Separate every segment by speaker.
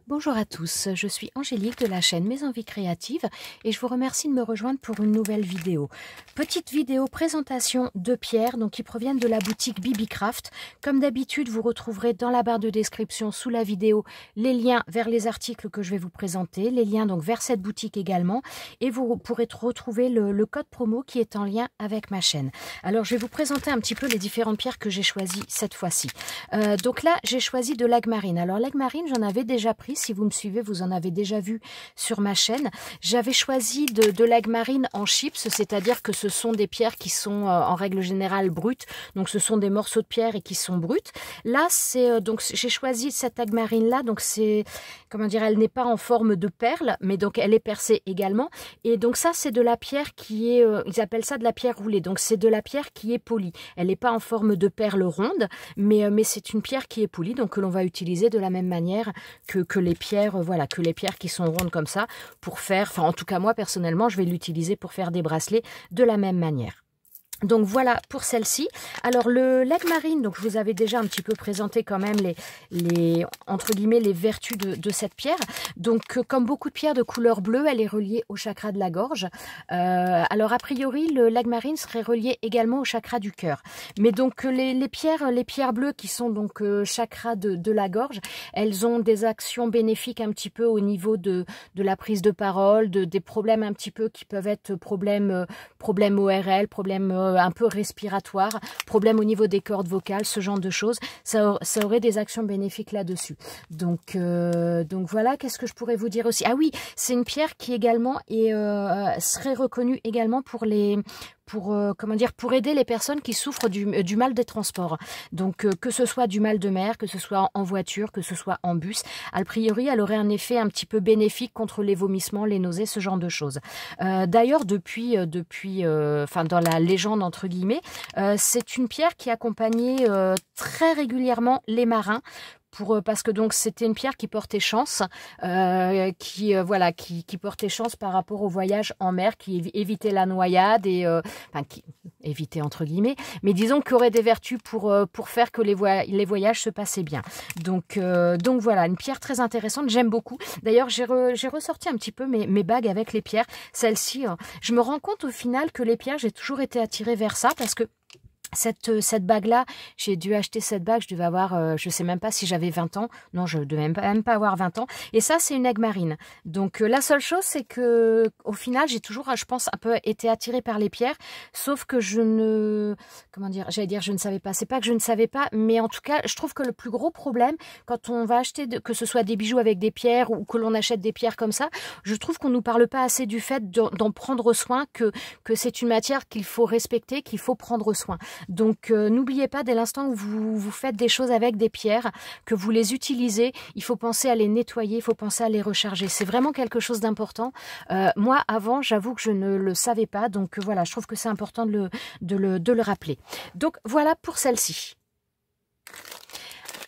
Speaker 1: Bonjour à tous, je suis Angélique de la chaîne Mes Envies Créatives et je vous remercie de me rejoindre pour une nouvelle vidéo. Petite vidéo présentation de pierres qui proviennent de la boutique Bibicraft. Comme d'habitude, vous retrouverez dans la barre de description sous la vidéo les liens vers les articles que je vais vous présenter, les liens donc vers cette boutique également, et vous pourrez retrouver le code promo qui est en lien avec ma chaîne. Alors je vais vous présenter un petit peu les différentes pierres que j'ai choisies cette fois-ci. Donc là, j'ai choisi de l'agmarine. Alors l'agmarine, j'en avais déjà pris. Si vous me suivez, vous en avez déjà vu sur ma chaîne. J'avais choisi de l'agmarine en chips, c'est-à-dire que ce sont des pierres qui sont en règle générale brutes. Donc ce sont des morceaux de pierre et qui sont brutes. Là, c'est donc j'ai choisi cette agmarine là. Donc c'est, comment dire, elle n'est pas en forme de perle, mais donc elle est percée également. Et donc ça, c'est de la pierre qui est, ils appellent ça de la pierre roulée. Donc c'est de la pierre qui est polie. Elle n'est pas en forme de perle ronde, mais c'est une pierre qui est polie, donc que l'on va utiliser de la même manière que les pierres, voilà, que les pierres qui sont rondes comme ça pour faire, enfin en tout cas moi personnellement, je vais l'utiliser pour faire des bracelets de la même manière. Donc voilà pour celle-ci. Alors l'agmarine, donc je vous avais déjà un petit peu présenté quand même les entre guillemets les vertus de cette pierre. Donc comme beaucoup de pierres de couleur bleue, elle est reliée au chakra de la gorge. Alors a priori l'agmarine serait reliée également au chakra du cœur. Mais donc les pierres bleues qui sont donc chakra de la gorge, elles ont des actions bénéfiques un petit peu au niveau de la prise de parole, des problèmes un petit peu qui peuvent être problèmes ORL, problèmes un peu respiratoire, problème au niveau des cordes vocales, ce genre de choses, ça aurait des actions bénéfiques là-dessus. Donc voilà, qu'est-ce que je pourrais vous dire aussi? Ah oui, c'est une pierre qui également serait reconnue également pour comment dire, pour aider les personnes qui souffrent du mal des transports. Donc que ce soit du mal de mer, que ce soit en voiture, que ce soit en bus, a priori elle aurait un effet un petit peu bénéfique contre les vomissements, les nausées, ce genre de choses. D'ailleurs enfin dans la légende entre guillemets, c'est une pierre qui accompagnait très régulièrement les marins. Parce que donc c'était une pierre qui portait chance, qui portait chance par rapport au voyage en mer, qui évitait la noyade et enfin qui évitait entre guillemets, mais disons qu'il y aurait des vertus pour faire que les voyages se passaient bien. Donc voilà, une pierre très intéressante, j'aime beaucoup. D'ailleurs j'ai ressorti un petit peu mes bagues avec les pierres. Celle-ci, je me rends compte au final que les pierres, j'ai toujours été attirée vers ça parce que cette bague-là, j'ai dû acheter cette bague, je devais avoir, je sais même pas si j'avais 20 ans. Non, je devais même pas avoir 20 ans. Et ça, c'est une agmarine. Donc, la seule chose, c'est que au final, j'ai toujours, je pense, un peu été attirée par les pierres. Sauf que comment dire, j'allais dire, je ne savais pas. C'est pas que je ne savais pas, mais en tout cas, je trouve que le plus gros problème, quand on va acheter, que ce soit des bijoux avec des pierres ou que l'on achète des pierres comme ça, je trouve qu'on nous parle pas assez du fait d'en prendre soin, que c'est une matière qu'il faut respecter, qu'il faut prendre soin. Donc n'oubliez pas, dès l'instant où vous faites des choses avec des pierres, que vous les utilisez, il faut penser à les nettoyer, il faut penser à les recharger. C'est vraiment quelque chose d'important. Moi, avant, j'avoue que je ne le savais pas. Donc voilà, je trouve que c'est important de le rappeler. Donc voilà pour celle-ci.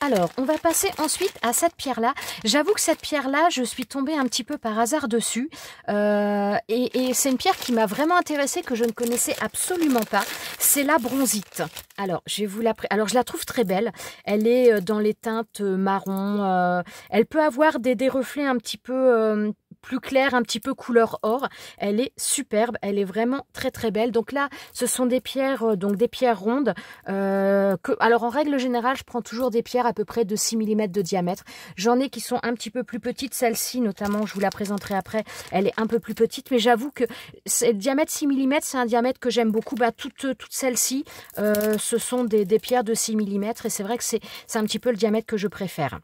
Speaker 1: Alors, on va passer ensuite à cette pierre-là. J'avoue que cette pierre-là, je suis tombée un petit peu par hasard dessus. Et c'est une pierre qui m'a vraiment intéressée, que je ne connaissais absolument pas. C'est la bronzite. Alors, je la trouve très belle. Elle est dans les teintes marron. Elle peut avoir des reflets un petit peu plus clairs, un petit peu couleur or. Elle est superbe. Elle est vraiment très très belle. Donc là, ce sont des pierres, des pierres rondes. Alors, en règle générale, je prends toujours des pierres à peu près de 6 mm de diamètre. J'en ai qui sont un petit peu plus petites. Celle-ci, notamment, je vous la présenterai après. Elle est un peu plus petite, mais j'avoue que le diamètre 6 mm, c'est un diamètre que j'aime beaucoup. Toutes celles-ci, ce sont des pierres de 6 mm et c'est vrai que c'est un petit peu le diamètre que je préfère.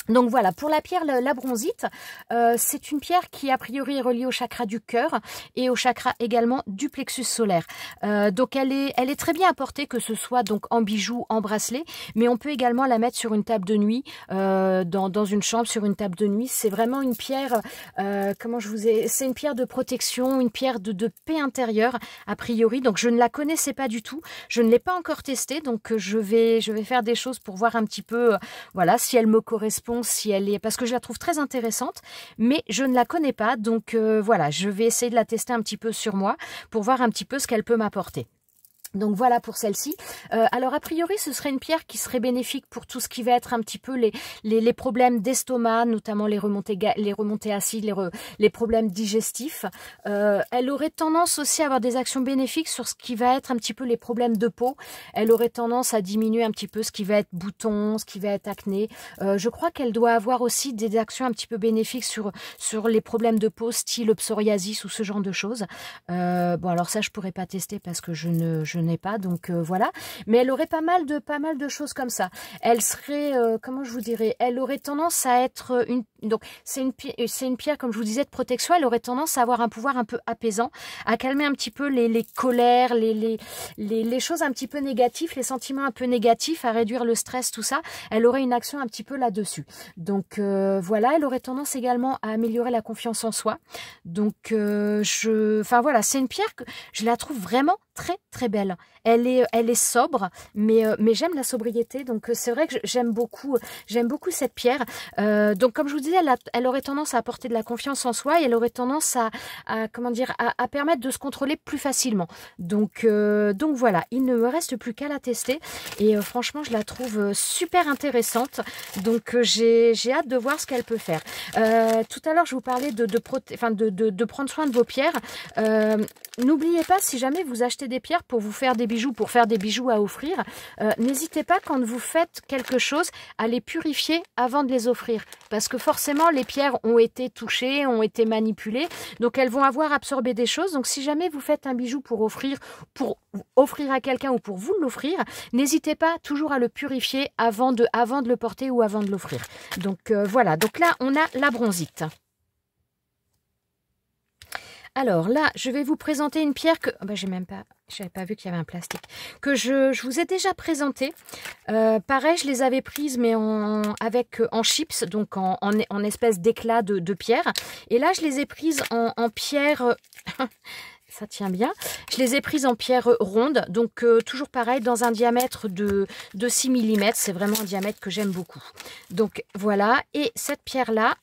Speaker 1: Donc voilà, pour la pierre, la bronzite, c'est une pierre qui a priori est reliée au chakra du cœur et au chakra également du plexus solaire. Donc elle est très bien à porter, que ce soit donc en bijoux, en bracelet, mais on peut également la mettre sur une table de nuit, dans une chambre, sur une table de nuit. C'est vraiment une pierre, c'est une pierre de protection, une pierre de paix intérieure a priori. Donc je ne la connaissais pas du tout, je ne l'ai pas encore testée, donc je vais faire des choses pour voir un petit peu, voilà, si elle me correspond. Si elle est, parce que je la trouve très intéressante, mais je ne la connais pas, donc voilà, je vais essayer de la tester un petit peu sur moi pour voir un petit peu ce qu'elle peut m'apporter. Donc voilà pour celle-ci. Alors a priori ce serait une pierre qui serait bénéfique pour tout ce qui va être un petit peu les problèmes d'estomac, notamment les remontées acides, les problèmes digestifs. Elle aurait tendance aussi à avoir des actions bénéfiques sur ce qui va être un petit peu les problèmes de peau. Elle aurait tendance à diminuer un petit peu ce qui va être boutons, ce qui va être acné. Je crois qu'elle doit avoir aussi des actions un petit peu bénéfiques sur les problèmes de peau style psoriasis ou ce genre de choses. Bon alors ça je pourrais pas tester parce que je n'ai pas, donc voilà, mais elle aurait pas mal de choses comme ça. Elle serait comment je vous dirais, elle aurait tendance à être donc c'est une pierre comme je vous disais de protection. Elle aurait tendance à avoir un pouvoir un peu apaisant, à calmer un petit peu les colères, les choses un petit peu négatives, les sentiments un peu négatifs, à réduire le stress, tout ça. Elle aurait une action un petit peu là-dessus. Donc voilà, elle aurait tendance également à améliorer la confiance en soi. Donc enfin voilà, c'est une pierre que je la trouve vraiment très belle. Elle est sobre, mais j'aime la sobriété, donc c'est vrai que j'aime beaucoup cette pierre. Donc comme je vous disais, elle aurait tendance à apporter de la confiance en soi et elle aurait tendance à comment dire, à permettre de se contrôler plus facilement. Donc voilà, il ne me reste plus qu'à la tester et franchement je la trouve super intéressante. Donc j'ai hâte de voir ce qu'elle peut faire. Tout à l'heure je vous parlais de prendre soin de vos pierres. N'oubliez pas, si jamais vous achetez des pierres pour vous faire des bijoux, pour faire des bijoux à offrir, n'hésitez pas quand vous faites quelque chose à les purifier avant de les offrir. Parce que forcément les pierres ont été touchées, ont été manipulées, donc elles vont avoir absorbé des choses. Donc si jamais vous faites un bijou pour offrir à quelqu'un ou pour vous l'offrir, n'hésitez pas toujours à le purifier avant de le porter ou avant de l'offrir. Donc voilà, donc là on a la bronzite. Alors là, je vais vous présenter une pierre que... j'avais pas vu qu'il y avait un plastique. Que je vous ai déjà présenté. Pareil, je les avais prises, mais en chips, donc en espèce d'éclat de pierre. Et là, je les ai prises en pierre... ça tient bien. Je les ai prises en pierre ronde, donc toujours pareil, dans un diamètre de 6 mm. C'est vraiment un diamètre que j'aime beaucoup. Donc voilà, et cette pierre-là,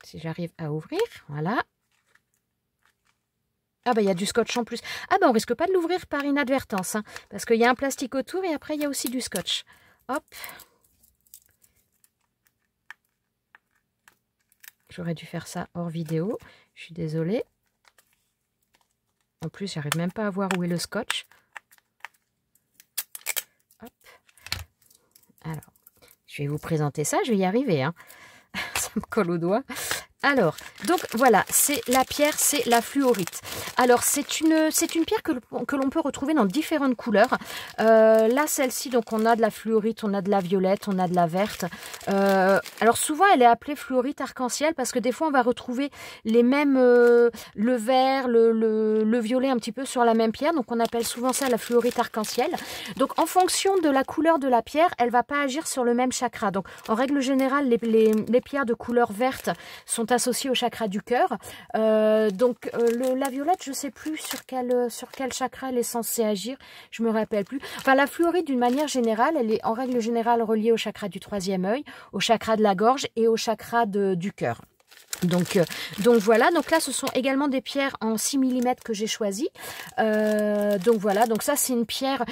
Speaker 1: si j'arrive à ouvrir, voilà. Ah bah il y a du scotch en plus. Ah bah on risque pas de l'ouvrir par inadvertance, hein, parce qu'il y a un plastique autour et après il y a aussi du scotch. Hop. J'aurais dû faire ça hors vidéo. Je suis désolée. En plus, j'arrive même pas à voir où est le scotch. Hop. Alors, je vais vous présenter ça. Je vais y arriver, hein. Ça me colle au doigt. Alors, donc voilà, c'est la pierre, c'est la fluorite. Alors, c'est une pierre que l'on peut retrouver dans différentes couleurs. Là, celle-ci, donc on a de la fluorite, on a de la violette, on a de la verte. Alors, souvent, elle est appelée fluorite arc-en-ciel parce que des fois, on va retrouver les mêmes, le vert, le violet un petit peu sur la même pierre. Donc, on appelle souvent ça la fluorite arc-en-ciel. Donc, en fonction de la couleur de la pierre, elle va pas agir sur le même chakra. Donc, en règle générale, les pierres de couleur verte sont associées au chakra du cœur. La violette, je sais plus sur quel chakra elle est censée agir. Je me rappelle plus. Enfin, la fluorite, d'une manière générale, elle est en règle générale reliée au chakra du troisième œil, au chakra de la gorge et au chakra du cœur. Donc voilà, donc là ce sont également des pierres en 6 mm que j'ai choisies. Donc voilà, donc ça c'est une pierre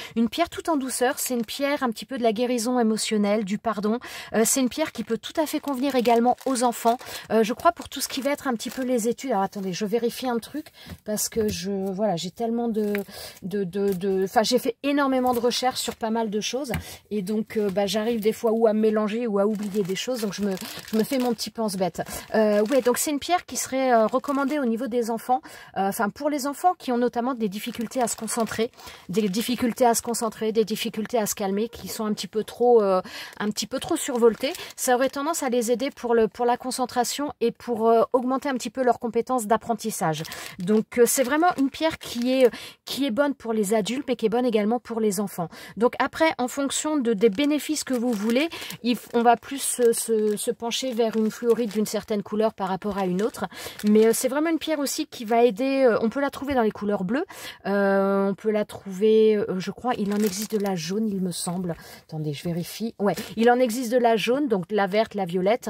Speaker 1: tout en douceur, c'est une pierre un petit peu de la guérison émotionnelle, du pardon. C'est une pierre qui peut tout à fait convenir également aux enfants. Je crois pour tout ce qui va être un petit peu les études. Alors attendez, je vérifie un truc parce que j'ai tellement enfin j'ai fait énormément de recherches sur pas mal de choses et donc j'arrive des fois ou à me mélanger ou à oublier des choses, donc je me fais mon petit pense-bête. Ouais, donc c'est une pierre qui serait recommandée au niveau des enfants, enfin pour les enfants qui ont notamment des difficultés à se concentrer, des difficultés à se calmer, qui sont un petit peu trop survoltés. Ça aurait tendance à les aider pour la concentration et pour augmenter un petit peu leurs compétences d'apprentissage. Donc c'est vraiment une pierre qui est bonne pour les adultes, mais qui est bonne également pour les enfants. Donc après, en fonction des bénéfices que vous voulez, on va plus se pencher vers une fluorite d'une certaine couleur par rapport à une autre, mais c'est vraiment une pierre aussi qui va aider. On peut la trouver dans les couleurs bleues, on peut la trouver, je crois, il en existe de la jaune, il me semble. Attendez, je vérifie. Ouais, il en existe de la jaune, donc la verte, la violette.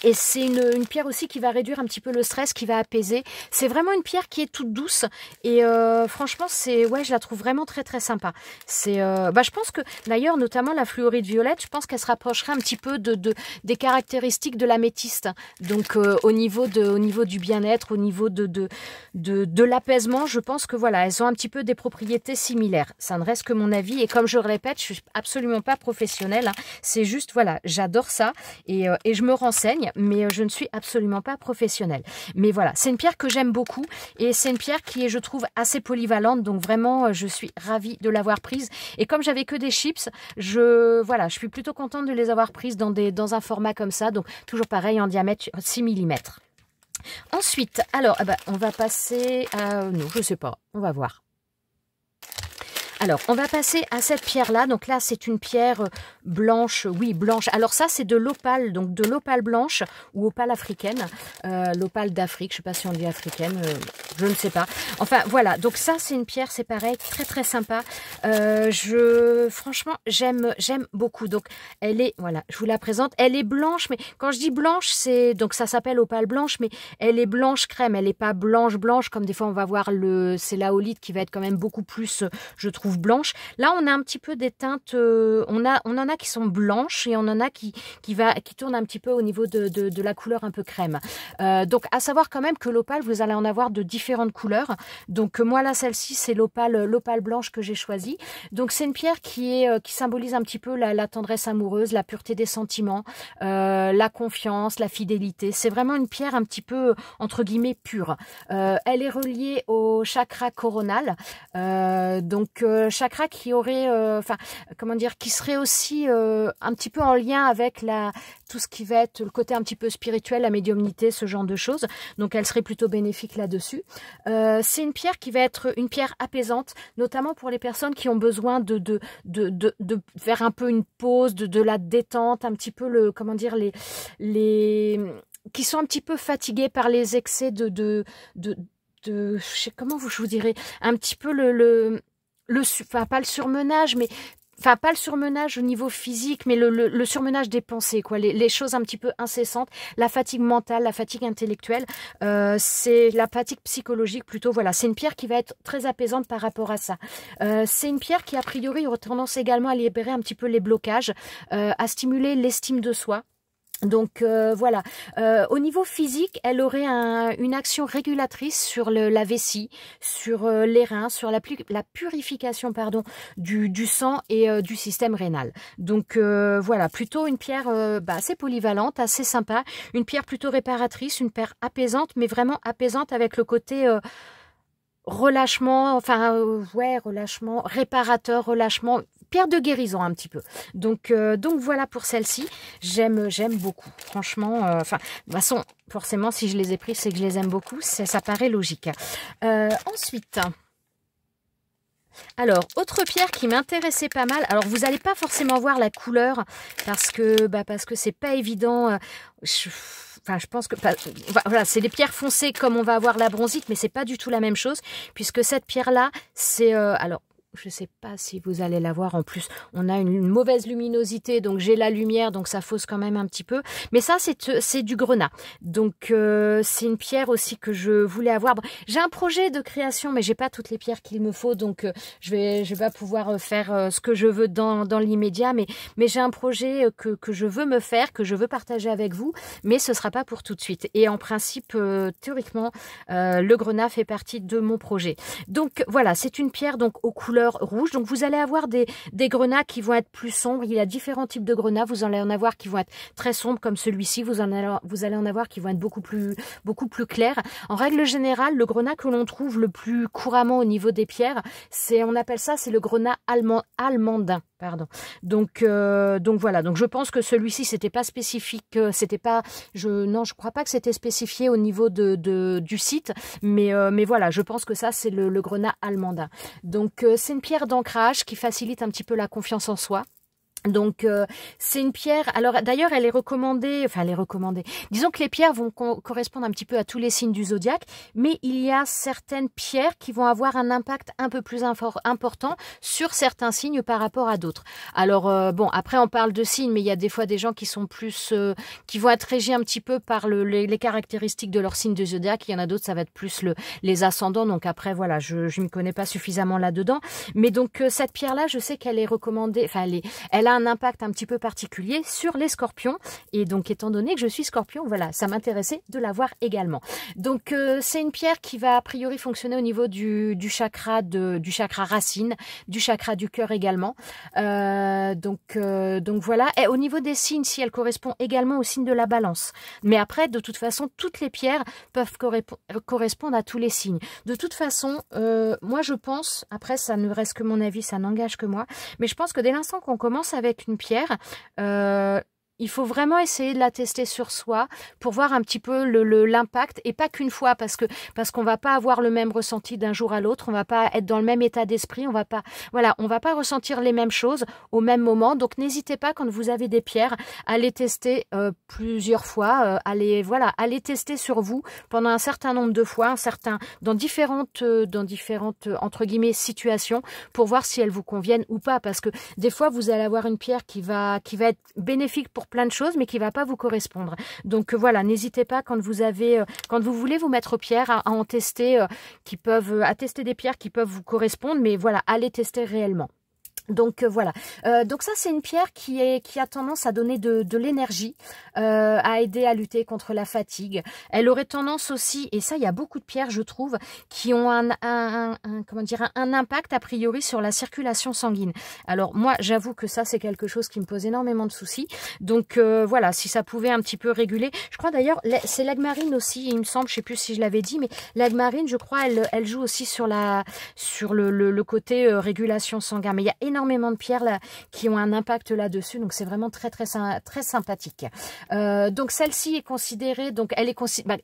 Speaker 1: Et c'est une pierre aussi qui va réduire un petit peu le stress, qui va apaiser. C'est vraiment une pierre qui est toute douce. Et franchement, ouais, je la trouve vraiment très très sympa. Je pense que d'ailleurs, notamment la fluorite violette, je pense qu'elle se rapprocherait un petit peu des caractéristiques de l'améthyste. Donc au niveau du bien-être, au niveau de l'apaisement, je pense que voilà, elles ont un petit peu des propriétés similaires. Ça ne reste que mon avis. Et comme je le répète, je suis absolument pas professionnelle, hein. C'est juste, voilà, j'adore ça et je me renseigne, mais je ne suis absolument pas professionnelle. Mais voilà, c'est une pierre que j'aime beaucoup et c'est une pierre qui est, je trouve, assez polyvalente. Donc vraiment, je suis ravie de l'avoir prise. Et comme j'avais que des chips, je suis plutôt contente de les avoir prises dans un format comme ça. Donc toujours pareil, en diamètre 6 mm. Ensuite, alors, on va passer à... Non, je sais pas, on va voir. Alors, on va passer à cette pierre-là. Donc là, c'est une pierre blanche. Oui, blanche. Alors ça, c'est de l'opale. Donc de l'opale blanche ou opale africaine. L'opale d'Afrique. Je ne sais pas si on dit africaine. Je ne sais pas. Enfin, voilà. Donc ça, c'est une pierre, c'est pareil. Très, très sympa. Franchement, j'aime beaucoup. Donc, elle est... Voilà, je vous la présente. Elle est blanche. Mais quand je dis blanche, c'est... Donc ça s'appelle opale blanche. Mais elle est blanche crème. Elle n'est pas blanche comme des fois on va voir c'est l'aolite qui va être quand même beaucoup plus, je trouve, blanche. Là, on a un petit peu des teintes, on en a qui sont blanches et on en a qui tournent un petit peu au niveau de la couleur un peu crème. Donc, à savoir quand même que l'opale, vous allez en avoir de différentes couleurs. Donc, moi, là, celle-ci, c'est l'opale blanche que j'ai choisie. Donc, c'est une pierre qui symbolise un petit peu la tendresse amoureuse, la pureté des sentiments, la confiance, la fidélité. C'est vraiment une pierre un petit peu, entre guillemets, pure. Elle est reliée au chakra coronal. Chakra qui aurait, qui serait aussi un petit peu en lien avec tout ce qui va être le côté un petit peu spirituel, la médiumnité, ce genre de choses. Donc, elle serait plutôt bénéfique là-dessus. C'est une pierre qui va être une pierre apaisante, notamment pour les personnes qui ont besoin de faire un peu une pause, de la détente, un petit peu qui sont un petit peu fatigués par les excès je sais comment je vous dirais, un petit peu pas le surmenage, mais enfin pas le surmenage au niveau physique, mais le surmenage des pensées, quoi, les choses un petit peu incessantes, la fatigue mentale, la fatigue intellectuelle, c'est la fatigue psychologique plutôt. Voilà, c'est une pierre qui va être très apaisante par rapport à ça. C'est une pierre qui a priori aurait tendance également à libérer un petit peu les blocages, à stimuler l'estime de soi. Donc voilà, au niveau physique, elle aurait une action régulatrice sur la vessie, sur les reins, sur la purification du sang et du système rénal. Donc voilà, plutôt une pierre assez polyvalente, assez sympa, une pierre plutôt réparatrice, une pierre apaisante, mais vraiment apaisante avec le côté... relâchement, relâchement, réparateur, relâchement, pierre de guérison un petit peu. Donc voilà pour celle-ci, j'aime beaucoup. Franchement, de toute façon, forcément, si je les ai pris, c'est que je les aime beaucoup. Ça paraît logique. Ensuite... Alors, autre pierre qui m'intéressait pas mal. Alors, vous n'allez pas forcément voir la couleur parce que c'est pas évident. Je pense que... Voilà, c'est des pierres foncées comme on va avoir la bronzite, mais c'est pas du tout la même chose puisque cette pierre-là, c'est... alors, je ne sais pas si vous allez la voir. En plus, on a une mauvaise luminosité, donc j'ai la lumière, donc ça fausse quand même un petit peu. Mais ça, c'est du grenat. Donc, c'est une pierre aussi que je voulais avoir. Bon, j'ai un projet de création, mais j'ai pas toutes les pierres qu'il me faut, donc je vais pas pouvoir faire ce que je veux dans l'immédiat. Mais j'ai un projet que je veux me faire, que je veux partager avec vous, mais ce sera pas pour tout de suite. Et en principe, théoriquement, le grenat fait partie de mon projet. Donc voilà, c'est une pierre donc aux couleurs rouge. Donc vous allez avoir des grenats qui vont être plus sombres. Il y a différents types de grenats. Vous allez en avoir qui vont être très sombres comme celui-ci. Vous allez en avoir qui vont être beaucoup plus clairs. En règle générale, le grenat que l'on trouve le plus couramment au niveau des pierres, on appelle ça, c'est le grenat almandin. Pardon. Donc voilà. Donc je pense que celui-ci c'était pas spécifique. Je crois pas que c'était spécifié au niveau du site. Mais voilà. Je pense que ça c'est le grenat almandin. Donc c'est une pierre d'ancrage qui facilite un petit peu la confiance en soi. Donc c'est une pierre, alors d'ailleurs elle est recommandée, enfin elle est recommandée, disons que les pierres vont correspondre un petit peu à tous les signes du zodiaque, mais il y a certaines pierres qui vont avoir un impact un peu plus important sur certains signes par rapport à d'autres. Alors bon, après on parle de signes, mais il y a des fois des gens qui sont plus, qui vont être régis un petit peu par les caractéristiques de leur signe du zodiaque, il y en a d'autres ça va être plus les ascendants, donc après voilà, je ne m'y connais pas suffisamment là-dedans, mais donc cette pierre-là, je sais qu'elle est recommandée, enfin elle a un impact un petit peu particulier sur les scorpions. Et donc, étant donné que je suis scorpion, voilà, ça m'intéressait de l'avoir également. Donc, c'est une pierre qui va a priori fonctionner au niveau du chakra racine, du chakra du cœur également. Donc voilà. Et au niveau des signes, si elle correspond également au signe de la balance. Mais après, de toute façon, toutes les pierres peuvent correspondre à tous les signes. De toute façon, moi, je pense, après, ça ne reste que mon avis, ça n'engage que moi, mais je pense que dès l'instant qu'on commence avec une pierre, il faut vraiment essayer de la tester sur soi pour voir un petit peu l'impact, et pas qu'une fois, parce qu'on va pas avoir le même ressenti d'un jour à l'autre, on va pas être dans le même état d'esprit, on va pas ressentir les mêmes choses au même moment. Donc n'hésitez pas, quand vous avez des pierres, à les tester plusieurs fois, à les tester sur vous pendant un certain nombre de fois, dans différentes entre guillemets situations, pour voir si elles vous conviennent ou pas, parce que des fois vous allez avoir une pierre qui va être bénéfique pour plein de choses, mais qui va pas vous correspondre. Donc voilà, n'hésitez pas, quand vous voulez vous mettre aux pierres, à en tester, à tester des pierres qui peuvent vous correspondre, mais voilà, à les tester réellement. Donc voilà, donc ça c'est une pierre qui a tendance à donner de l'énergie, à aider à lutter contre la fatigue. Elle aurait tendance aussi, et ça il y a beaucoup de pierres je trouve, qui ont un impact a priori sur la circulation sanguine. Alors moi j'avoue que ça c'est quelque chose qui me pose énormément de soucis. Donc voilà, si ça pouvait un petit peu réguler. Je crois d'ailleurs, c'est l'agmarine aussi, il me semble, je sais plus si je l'avais dit, mais l'agmarine je crois elle joue aussi sur le côté régulation sanguine. Mais il y a énormément de pierres là qui ont un impact là-dessus, donc c'est vraiment très sympathique. Donc celle-ci est considérée, donc elle est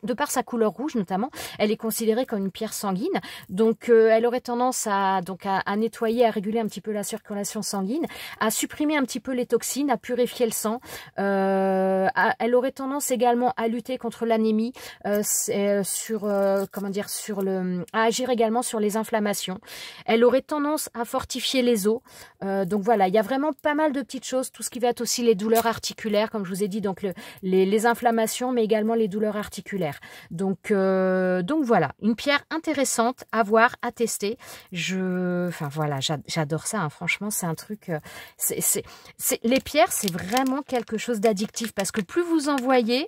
Speaker 1: de par sa couleur rouge notamment, elle est considérée comme une pierre sanguine. Donc elle aurait tendance à nettoyer, à réguler un petit peu la circulation sanguine, à supprimer un petit peu les toxines, à purifier le sang. Elle aurait tendance également à lutter contre l'anémie, à agir également sur les inflammations. Elle aurait tendance à fortifier les os. Donc voilà, il y a vraiment pas mal de petites choses, tout ce qui va être aussi les douleurs articulaires, comme je vous ai dit, donc les inflammations, mais également les douleurs articulaires. Donc voilà, une pierre intéressante à voir, à tester. Enfin voilà, j'adore ça, hein. Franchement, c'est un truc. Les pierres, c'est vraiment quelque chose d'addictif, parce que plus vous en voyez,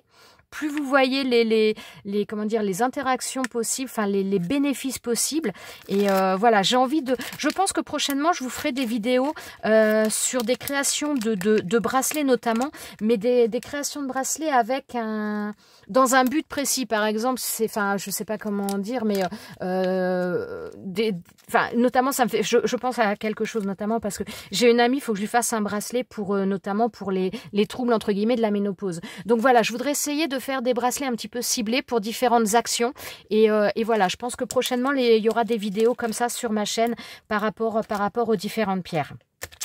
Speaker 1: plus vous voyez les interactions possibles, enfin les bénéfices possibles. Et voilà, je pense que prochainement je vous ferai des vidéos sur des créations de bracelets notamment, mais des créations de bracelets dans un but précis. Par exemple, je sais pas comment dire, mais notamment ça me fait, je pense à quelque chose notamment parce que j'ai une amie, il faut que je lui fasse un bracelet notamment pour les troubles entre guillemets de la ménopause. Donc voilà, je voudrais essayer de faire des bracelets un petit peu ciblés pour différentes actions, et voilà, je pense que prochainement il y aura des vidéos comme ça sur ma chaîne par rapport aux différentes pierres.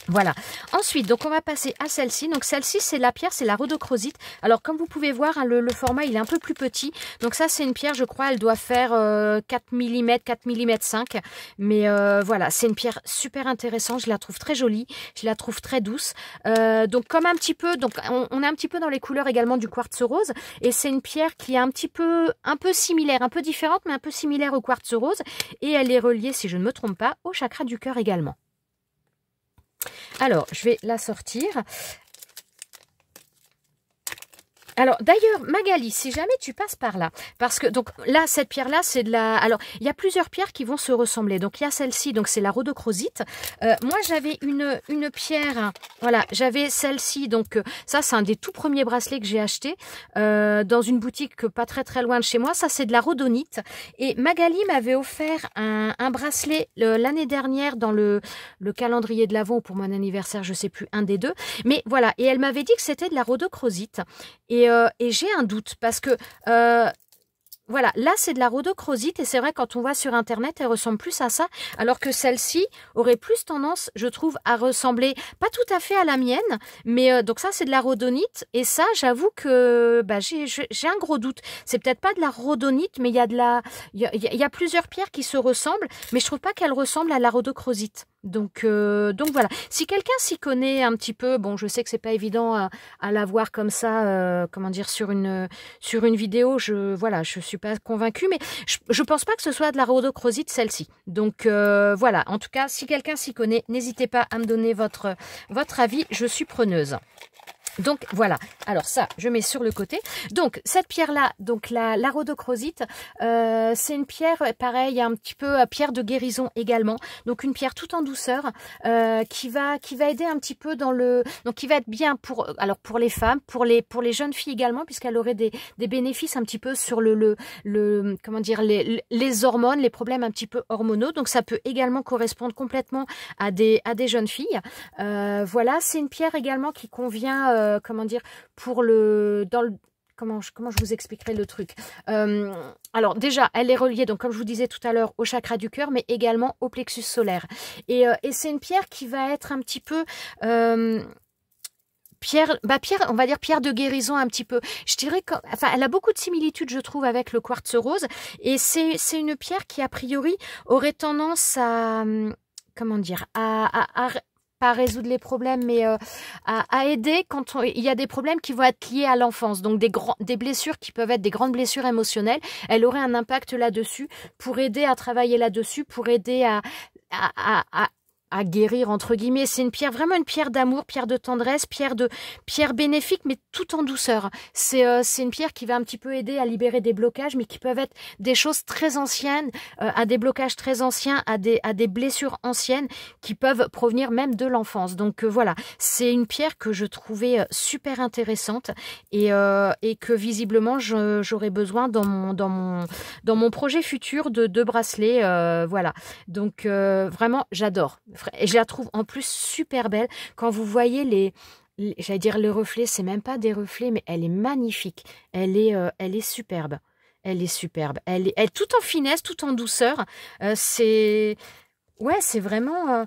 Speaker 1: Voilà. Ensuite, donc on va passer à celle-ci. Donc celle-ci, c'est la pierre, c'est la rhodochrosite. Alors comme vous pouvez voir, hein, le format il est un peu plus petit. Donc ça c'est une pierre, je crois, elle doit faire 4 mm, 4 mm 5. Mais voilà, c'est une pierre super intéressante. Je la trouve très jolie, je la trouve très douce. Donc comme un petit peu, donc on est un petit peu dans les couleurs également du quartz rose. Et c'est une pierre qui est un peu similaire, un peu différente, mais un peu similaire au quartz rose. Et elle est reliée, si je ne me trompe pas, au chakra du cœur également. Alors, je vais la sortir. Alors, d'ailleurs, Magali, si jamais tu passes par là, parce que, donc, là, cette pierre-là, c'est de la... Alors, il y a plusieurs pierres qui vont se ressembler. Donc, il y a celle-ci, donc c'est la rhodochrosite. Moi, j'avais une pierre, voilà, j'avais celle-ci, donc, ça, c'est un des tout premiers bracelets que j'ai acheté dans une boutique pas très loin de chez moi. Ça, c'est de la rhodonite. Et Magali m'avait offert un bracelet l'année dernière dans le calendrier de l'Avent, ou pour mon anniversaire, je sais plus, un des deux. Mais voilà, et elle m'avait dit que c'était de la rhodochrosite. Et j'ai un doute parce que Voilà, là c'est de la rhodochrosite et c'est vrai quand on voit sur internet elle ressemble plus à ça alors que celle-ci aurait plus tendance je trouve à ressembler pas tout à fait à la mienne mais donc ça c'est de la rhodonite et ça j'avoue que bah, j'ai un gros doute, c'est peut-être pas de la rhodonite mais il y a de la il y a plusieurs pierres qui se ressemblent mais je trouve pas qu'elles ressemblent à la rhodochrosite. Donc voilà, si quelqu'un s'y connaît un petit peu, bon je sais que c'est pas évident à la voir comme ça, comment dire sur une vidéo, je suis pas convaincue, mais je pense pas que ce soit de la rhodochrosite celle-ci. Donc voilà, en tout cas si quelqu'un s'y connaît, n'hésitez pas à me donner votre avis, je suis preneuse. Donc voilà, alors ça je mets sur le côté. Donc cette pierre là, donc la rhodochrosite, c'est une pierre pareil un petit peu pierre de guérison également. Donc une pierre tout en douceur qui va aider un petit peu dans le, donc qui va être bien pour les femmes, pour les jeunes filles également puisqu'elle aurait des bénéfices un petit peu sur le comment dire les hormones, les problèmes un petit peu hormonaux. Donc ça peut également correspondre complètement à des jeunes filles. Voilà, c'est une pierre également qui convient comment dire pour comment je vous expliquerai le truc. Alors déjà, elle est reliée, donc comme je vous disais tout à l'heure, au chakra du cœur, mais également au plexus solaire. Et c'est une pierre qui va être un petit peu pierre, on va dire pierre de guérison un petit peu. Je dirais enfin, elle a beaucoup de similitudes, je trouve, avec le quartz rose. Et c'est une pierre qui, a priori, aurait tendance à, comment dire, pas résoudre les problèmes, mais à aider quand il y a des problèmes qui vont être liés à l'enfance. Donc des blessures qui peuvent être des grandes blessures émotionnelles. Elle aurait un impact là-dessus pour aider à travailler là-dessus, pour aider à guérir entre guillemets. C'est une pierre, vraiment une pierre d'amour, pierre de tendresse, pierre bénéfique, mais tout en douceur. C'est une pierre qui va un petit peu aider à libérer des blocages, mais qui peuvent être des choses très anciennes, à des blocages très anciens, à des blessures anciennes qui peuvent provenir même de l'enfance. Donc voilà, c'est une pierre que je trouvais super intéressante et que visiblement j'aurais besoin dans mon projet futur de bracelet. Voilà, donc vraiment j'adore. Et je la trouve en plus super belle. Quand vous voyez j'allais dire les reflets, c'est même pas des reflets, mais elle est magnifique. Elle est superbe. Elle est superbe. Elle est tout en finesse, tout en douceur. C'est vraiment...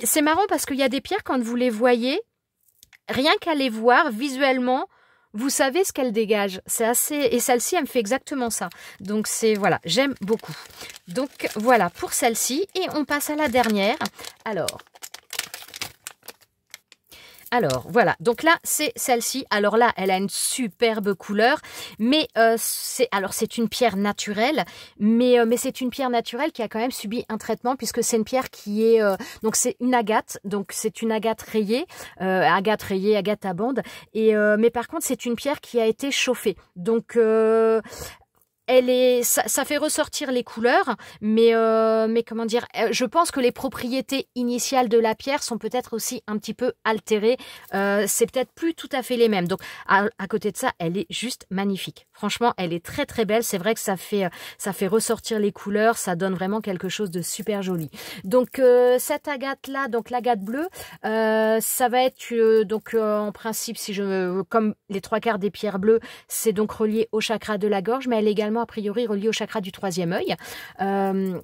Speaker 1: c'est marrant parce qu'il y a des pierres, quand vous les voyez, rien qu'à les voir visuellement, vous savez ce qu'elle dégage. C'est assez... Et celle-ci, elle me fait exactement ça. Donc, voilà, j'aime beaucoup. Donc, voilà pour celle-ci. Et on passe à la dernière. Alors, voilà. Donc là, c'est celle-ci. Alors là, elle a une superbe couleur. Mais c'est une pierre naturelle. Mais c'est une pierre naturelle qui a quand même subi un traitement puisque c'est une pierre qui est... donc, c'est une agate. Donc, c'est une agate rayée. Agate à bande. Mais par contre, c'est une pierre qui a été chauffée. Donc... ça fait ressortir les couleurs, mais comment dire, je pense que les propriétés initiales de la pierre sont peut-être aussi un petit peu altérées. C'est peut-être plus tout à fait les mêmes. Donc à côté de ça, elle est juste magnifique. Franchement, elle est très très belle. C'est vrai que ça fait ressortir les couleurs, ça donne vraiment quelque chose de super joli. Donc cette agate là, donc l'agate bleue, ça va être en principe, comme les 3/4 des pierres bleues, c'est donc relié au chakra de la gorge, mais elle est également a priori reliée au chakra du 3e œil.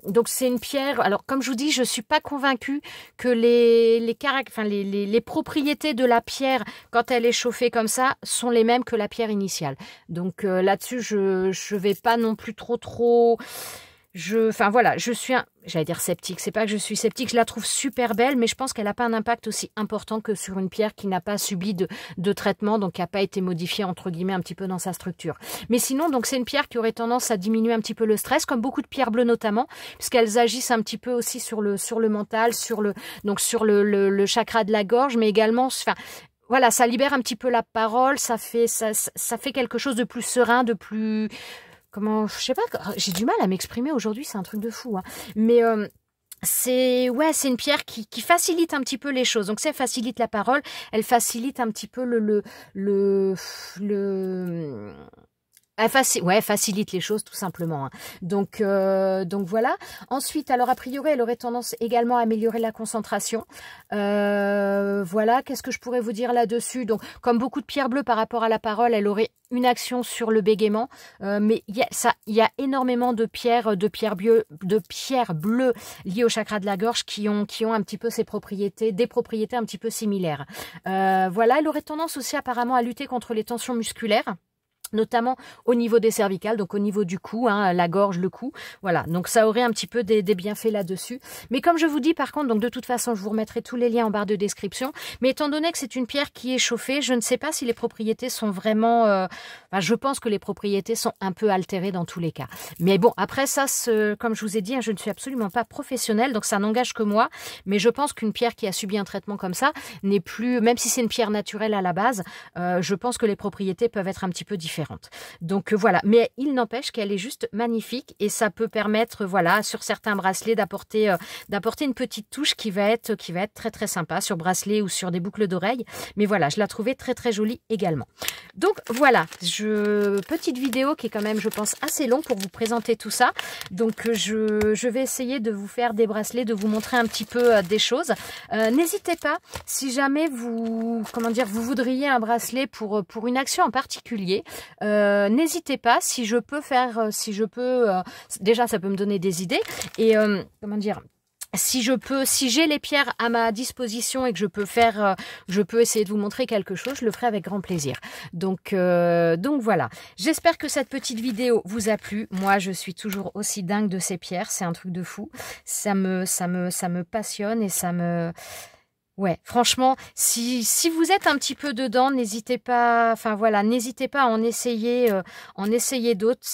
Speaker 1: Donc c'est une pierre, alors comme je vous dis, je suis pas convaincue que les propriétés de la pierre quand elle est chauffée comme ça sont les mêmes que la pierre initiale. Donc là-dessus, je vais pas non plus trop... Enfin voilà, je suis j'allais dire sceptique, c'est pas que je suis sceptique, je la trouve super belle, mais je pense qu'elle n'a pas un impact aussi important que sur une pierre qui n'a pas subi de traitement, donc qui n'a pas été modifiée entre guillemets un petit peu dans sa structure. Mais sinon, donc c'est une pierre qui aurait tendance à diminuer un petit peu le stress, comme beaucoup de pierres bleues notamment, puisqu'elles agissent un petit peu aussi sur le mental, sur le chakra de la gorge, mais également, enfin, voilà, ça libère un petit peu la parole, ça fait quelque chose de plus serein, de plus... Comment, je sais pas, j'ai du mal à m'exprimer aujourd'hui, c'est un truc de fou, hein. Mais c'est une pierre qui facilite un petit peu les choses. Donc ça facilite la parole, elle facilite un petit peu Ouais, facilite les choses tout simplement. Hein. Donc voilà. Ensuite, alors a priori, elle aurait tendance également à améliorer la concentration. Voilà, qu'est-ce que je pourrais vous dire là-dessus? Donc, comme beaucoup de pierres bleues par rapport à la parole, elle aurait une action sur le bégaiement, mais il y a énormément de pierres bleues liées au chakra de la gorge qui ont un petit peu des propriétés un petit peu similaires. Voilà, elle aurait tendance aussi apparemment à lutter contre les tensions musculaires, notamment au niveau des cervicales, donc au niveau du cou, hein, la gorge, le cou, voilà, donc ça aurait un petit peu des bienfaits là-dessus, mais comme je vous dis par contre, donc de toute façon je vous remettrai tous les liens en barre de description, mais étant donné que c'est une pierre qui est chauffée, je ne sais pas si les propriétés sont vraiment, enfin, je pense que les propriétés sont un peu altérées dans tous les cas, mais bon, après ça, comme je vous ai dit, hein, je ne suis absolument pas professionnelle, donc ça n'engage que moi, mais je pense qu'une pierre qui a subi un traitement comme ça n'est plus, même si c'est une pierre naturelle à la base, je pense que les propriétés peuvent être un petit peu différentes. Donc voilà, mais il n'empêche qu'elle est juste magnifique et ça peut permettre, voilà, sur certains bracelets d'apporter une petite touche qui va être très très sympa sur bracelet ou sur des boucles d'oreilles. Mais voilà, je la trouvais très très jolie également. Donc voilà, petite vidéo qui est quand même, je pense, assez longue pour vous présenter tout ça. Donc je vais essayer de vous faire des bracelets, de vous montrer un petit peu des choses. N'hésitez pas, si jamais vous voudriez un bracelet pour une action en particulier, n'hésitez pas, si je peux déjà ça peut me donner des idées et si j'ai les pierres à ma disposition et que je peux essayer de vous montrer quelque chose, je le ferai avec grand plaisir. Donc voilà. J'espère que cette petite vidéo vous a plu. Moi, je suis toujours aussi dingue de ces pierres. C'est un truc de fou. Ça me passionne et ça me... Ouais, franchement, si vous êtes un petit peu dedans, n'hésitez pas, enfin voilà, n'hésitez pas à en essayer d'autres.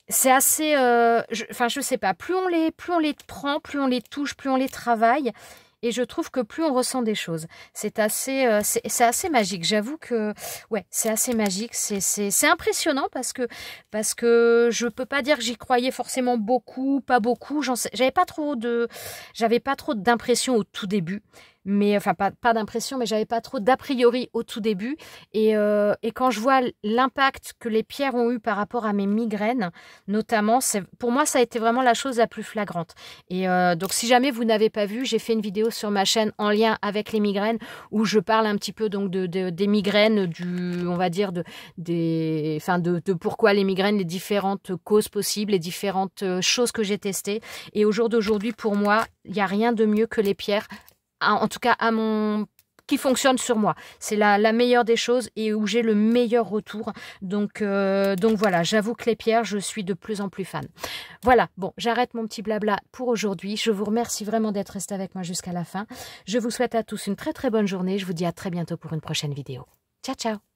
Speaker 1: C'est assez, je sais pas, plus on les prend, plus on les touche, plus on les travaille. Et je trouve que plus on ressent des choses. C'est assez magique. J'avoue que, ouais, c'est assez magique. C'est impressionnant parce que je peux pas dire que j'y croyais forcément beaucoup, pas beaucoup. J'avais pas trop d'impression au tout début. Mais enfin pas d'impression, mais j'avais pas trop d'a priori au tout début. Et quand je vois l'impact que les pierres ont eu par rapport à mes migraines, notamment, pour moi ça a été vraiment la chose la plus flagrante. Et donc si jamais vous n'avez pas vu, j'ai fait une vidéo sur ma chaîne en lien avec les migraines où je parle un petit peu donc des migraines, on va dire de pourquoi les migraines, les différentes causes possibles, les différentes choses que j'ai testées. Et au jour d'aujourd'hui, pour moi, il n'y a rien de mieux que les pierres. En tout cas, qui fonctionne sur moi. C'est la meilleure des choses et où j'ai le meilleur retour. Donc voilà, j'avoue que les pierres, je suis de plus en plus fan. Voilà, bon, j'arrête mon petit blabla pour aujourd'hui. Je vous remercie vraiment d'être resté avec moi jusqu'à la fin. Je vous souhaite à tous une très très bonne journée. Je vous dis à très bientôt pour une prochaine vidéo. Ciao, ciao!